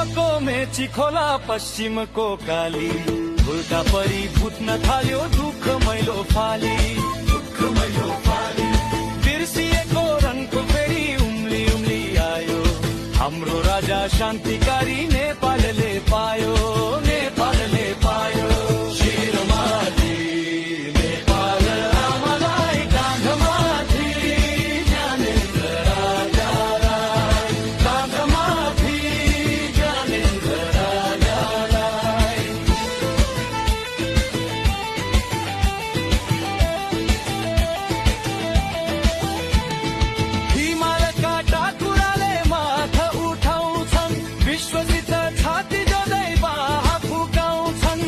पूर्वको मेची खोला पश्चिमको काली उल्टा परी फुट्न थाल्यो दुःख मैलो फाली बिर्सिएको रनको फेरि उम्ली उम्ली आयो हाम्रो राजा शान्तिकारी नेपालले पायो शिरमाथि नेपाल आमालाई काँधमाथि ज्ञानेन्द्र राजालाई काँधमाथि ज्ञानेन्द्र राजालाई हिमालका टाकुराले माथा उठाउँछन् विश्वसित छाती जोड्दै बाहा फुकाउँछन्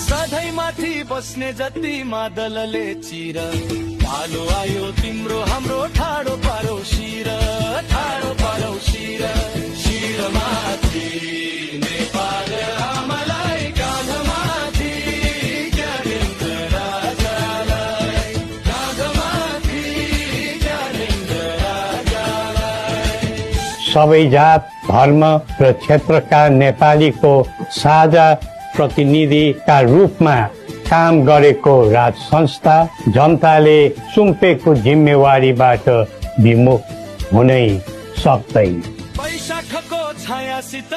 सधैँ माथि बस्ने जति मादलले चिर पालो आयो तिम्रो हाम्रो ठाडो पारो शिर शिरमाथि नेपाल आमालाई काँधमाथि ज्ञानेन्द्र राजालाई काँधमाथि ज्ञानेन्द्र राजालाई सबै जात धर्म र क्षेत्रका नेपालीको साझा प्रतिनिधिका रूपमा काम गरेको राज संस्था जनताले सुम्पेको जिम्मेवारीबाट विमुख हुनै सक्दैन। वैशाखको छायासित